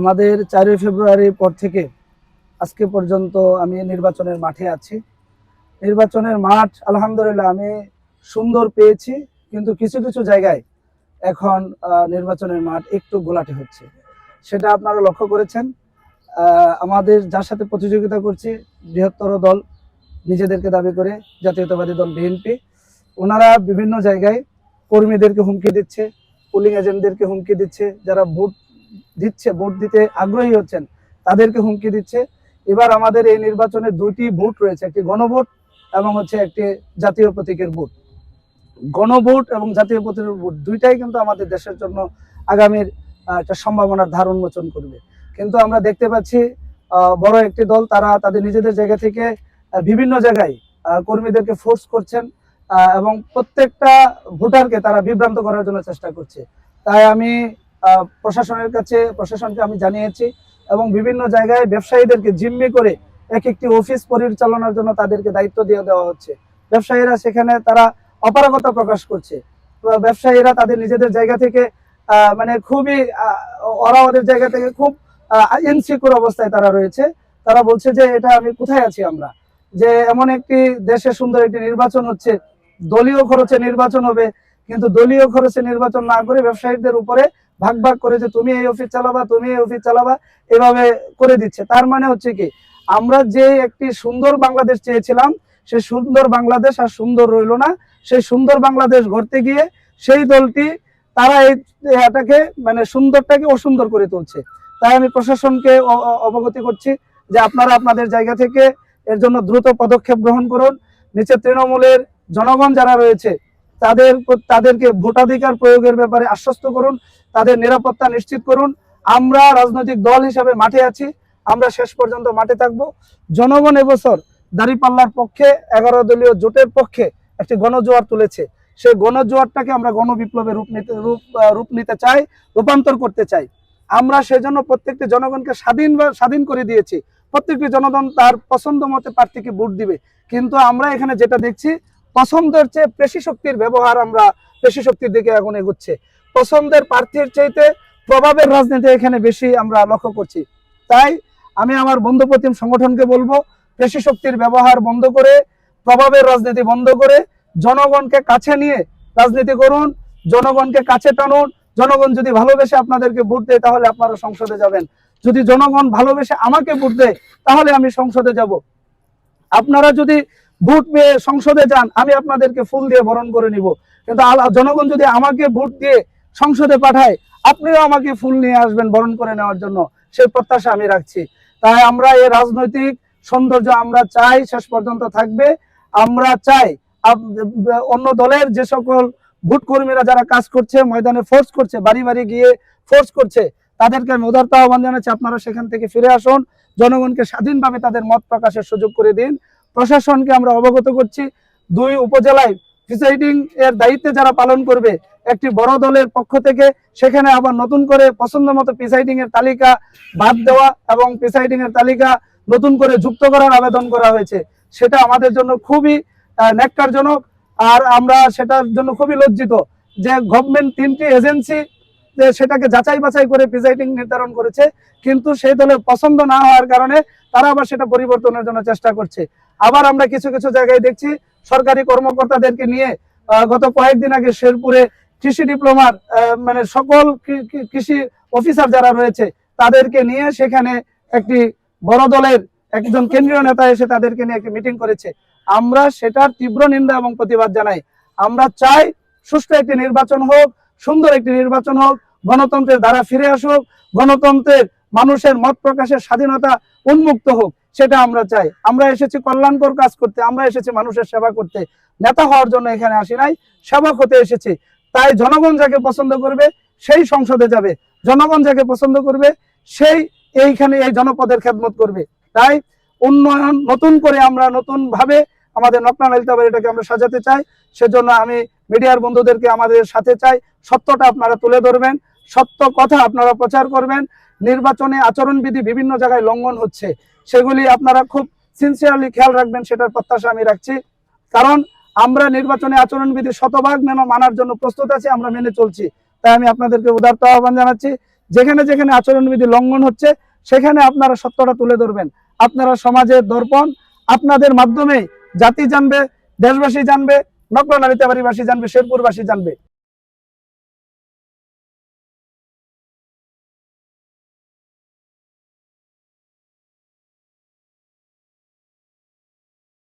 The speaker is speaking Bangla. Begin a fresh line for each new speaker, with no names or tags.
আমাদের 4 ফেব্রুয়ারি পর থেকে আজকে পর্যন্ত আমি নির্বাচনের মাঠে আছি। নির্বাচনের মাঠ আলহামদুলিল্লাহ আমি সুন্দর পেয়েছি, কিন্তু কিছু কিছু জায়গায় এখন নির্বাচনের মাঠ একটু ঘোলাটে হচ্ছে, সেটা আপনারা লক্ষ্য করেছেন। আমাদের যার সাথে প্রতিযোগিতা করছি বৃহত্তর দল নিজেদেরকে দাবি করে, জাতীয়তাবাদী দল বিএনপি, ওনারা বিভিন্ন জায়গায় কর্মীদেরকে হুমকি দিচ্ছে, পুলিং এজেন্টদেরকে হুমকি দিচ্ছে, যারা ভোট দিতে আগ্রহী হচ্ছেন তাদেরকে হুমকি দিচ্ছে। এবার আমাদের এই নির্বাচনে দুটি ভোট রয়েছে, একটি গণভোট এবং হচ্ছে একটি জাতীয় প্রতীকের ভোট। গণভোট এবং জাতীয় প্রতীকের ভোট দুইটাই কিন্তু আমাদের দেশের জন্য আগামীর একটা সম্ভাবনার ধার উন্মোচন করবে। কিন্তু আমরা দেখতে পাচ্ছি বড় একটি দল তারা তাদের নিজেদের জায়গা থেকে বিভিন্ন জায়গায় কর্মীদেরকে ফোর্স করছেন এবং প্রত্যেকটা ভোটারকে তারা বিভ্রান্ত করার জন্য চেষ্টা করছে। তাই আমি প্রশাসনকে আমি জানিয়েছি এবং বিভিন্ন জায়গায় ব্যবসায়ীদেরকে জিম্মি করে এক একটি অফিস পরিচালনার জন্য তাদেরকে দায়িত্ব দিয়ে দেওয়া হচ্ছে। ব্যবসায়ীরা সেখানে তারা অপারগতা প্রকাশ করছে। ব্যবসায়ীরা তাদের নিজেদের জায়গা থেকে মানে খুবই ওরা ওদের জায়গা থেকে খুব ইনসিকিউর অবস্থায় তারা রয়েছে। তারা বলছে যে এটা আমি কোথায় আছি আমরা, যে এমন একটি দেশে সুন্দর একটি নির্বাচন হচ্ছে, দলীয় খরচে নির্বাচন হবে, কিন্তু দলীয় খরচে নির্বাচন না করে ব্যবসায়ীদের উপরে ভাগ ভাগ করে যে তুমি এই অফিস চালাবা, তুমি এই অফিস চালাবা, এভাবে করে দিচ্ছে। তার মানে হচ্ছে কি, আমরা যে একটি সুন্দর বাংলাদেশ চেয়েছিলাম সেই সুন্দর বাংলাদেশ আর সুন্দর রইল না। সেই সুন্দর বাংলাদেশ গড়তে গিয়ে সেই দলটি তারা এটাকে মানে সুন্দরটাকে অসুন্দর করে তুলছে। তাই আমি প্রশাসনকে অবগতি করছি যে আপনারা আপনাদের জায়গা থেকে এর জন্য দ্রুত পদক্ষেপ গ্রহণ করুন। নিচে তৃণমূলের জনগণ যারা রয়েছে তাদেরকে ভোটাধিকার প্রয়োগের ব্যাপারে আশ্বস্ত করুন, তাদের নিরাপত্তা নিশ্চিত করুন। আমরা রাজনৈতিক দল হিসেবে মাঠে আছি, আমরা শেষ পর্যন্ত মাঠে থাকব। জনগণ এবছর দাঁড়িপাল্লার পক্ষে 11 দলীয় জোটের পক্ষে একটি গণজোয়ার তুলেছে। সেই গণজোয়ারটাকে আমরা গণবিপ্লবে রূপ নিতে চাই, রূপান্তর করতে চাই। আমরা সেজন্য প্রত্যেকটি জনগণকে স্বাধীন করে দিয়েছি। প্রত্যেকটি জনগণ তার পছন্দ মতে প্রার্থীকে ভোট দিবে। কিন্তু আমরা এখানে যেটা দেখছি, পছন্দের চেয়ে পেশি শক্তির ব্যবহার, আমরা পেশি শক্তির দিকে এখন এগোচ্ছে। পছন্দের প্রার্থীর চাইতে প্রভাবের রাজনীতি এখানে বেশি আমরা লক্ষ্য করছি। তাই আমি আমার বন্ধুপ্রতিম সংগঠনকে বলবো, পেশি শক্তির ব্যবহার বন্ধ করে, প্রভাবের রাজনীতি বন্ধ করে জনগণকে কাছে নিয়ে রাজনীতি করুন, জনগণকে কাছে টানুন। জনগণ যদি ভালোবেসে আপনাদেরকে ভোট দেয় তাহলে আপনারা সংসদে যাবেন। যদি জনগণ ভালোবেসে আমাকে ভোট দেয় তাহলে আমি সংসদে যাব। আপনারা যদি ভোট পেয়ে সংসদে যান, আমি আপনাদেরকে ফুল দিয়ে বরণ করে নিব। কিন্তু জনগণ যদি আমাকে ভোট দিয়ে সংসদে পাঠায়, আপনিও আমাকে ফুল নিয়ে আসবেন বরণ করে নেওয়ার জন্য, সেই প্রত্যাশা আমি রাখছি। তাই আমরা এই রাজনৈতিক সৌন্দর্য আমরা চাই শেষ পর্যন্ত থাকবে। আমরা চাই অন্য দলের যে সকল ভোট কর্মীরা যারা কাজ করছে, ময়দানে ফোর্স করছে, বাড়ি বাড়ি গিয়ে ফোর্স করছে, তাদেরকে আমি উদারতা আহ্বান জানাচ্ছি, আপনারা সেখান থেকে ফিরে আসুন, জনগণকে স্বাধীনভাবে তাদের মত প্রকাশের সুযোগ করে দিন। প্রশাসনকে আমরা অবগত করছি, 2 উপজেলায় প্রিসাইডিং এর দায়িত্বে যারা পালন করবে, একটি বড় দলের পক্ষ থেকে সেখানে আবার নতুন করে পছন্দ মতো প্রিসাইডিং এর তালিকা বাদ দেওয়া এবং প্রিসাইডিং এর তালিকা নতুন করে যুক্ত করার আবেদন করা হয়েছে। সেটা আমাদের জন্য খুবই ন্যাক্কারজনক। আর আমরা সেটার জন্য খুবই লজ্জিত যে গভর্নমেন্ট 3টি এজেন্সি যে সেটাকে যাচাই বাছাই করে প্রিসাইডিং নির্ধারণ করেছে, কিন্তু সেই দলের পছন্দ না হওয়ার কারণে তারা আবার সেটা পরিবর্তনের জন্য চেষ্টা করছে। আবার আমরা কিছু কিছু জায়গায় দেখছি সরকারি কর্মকর্তাদেরকে নিয়ে গত কয়েকদিন আগে শেরপুরে কৃষি ডিপ্লোমার মানে সকল কৃষি অফিসার যারা রয়েছে তাদেরকে নিয়ে সেখানে একটি বড় দলের একজন কেন্দ্রীয় নেতা এসে তাদেরকে নিয়ে একটি মিটিং করেছে। আমরা সেটার তীব্র নিন্দা এবং প্রতিবাদ জানাই। আমরা চাই সুষ্ঠু একটি নির্বাচন হোক, সুন্দর একটি নির্বাচন হোক, গণতন্ত্রের ধারা ফিরে আসুক, গণতন্ত্রের মানুষের মত প্রকাশের স্বাধীনতা উন্মুক্ত হোক, সেটা আমরা চাই। আমরা এসেছি কল্যাণকর কাজ করতে, আমরা এসেছি মানুষের সেবা করতে, নেতা হওয়ার জন্য এখানে আসি নাই, সেবক হতে এসেছি। তাই জনগণ যাকে পছন্দ করবে সেই সংসদে যাবে, জনগণ যাকে পছন্দ করবে সেই এইখানে এই জনপদের খেদমত করবে। তাই উন্নয়ন নতুন করে আমরা নতুন ভাবে আমাদের নকনা লালিতাবাড়ি এটাকে আমরা সাজাতে চাই। সেজন্য আমি মিডিয়ার বন্ধুদেরকে আমাদের সাথে চাই, সত্যটা আপনারা তুলে ধরবেন, সত্য কথা আপনারা প্রচার করবেন। নির্বাচনে আচরণবিধি বিভিন্ন জায়গায় লঙ্ঘন হচ্ছে, সেগুলি আপনারা খুব সিনসিয়ারলি খেয়াল রাখবেন, সেটার প্রত্যাশা আমি রাখছি। কারণ আমরা নির্বাচনে আচরণবিধি শতভাগ মানার জন্য প্রস্তুত আছি, আমরা মেনে চলছি। তাই আমি আপনাদেরকে উদারতা আহ্বান জানাচ্ছি যেখানে যেখানে আচরণবিধি লঙ্ঘন হচ্ছে সেখানে আপনারা সত্যটা তুলে ধরবেন। আপনারা সমাজের দর্পণ, আপনাদের মাধ্যমে জাতি জানবে, দেশবাসী জানবে, নকলা নারীতাবাড়িবাসী জানবে, শেরপুরবাসী জানবে।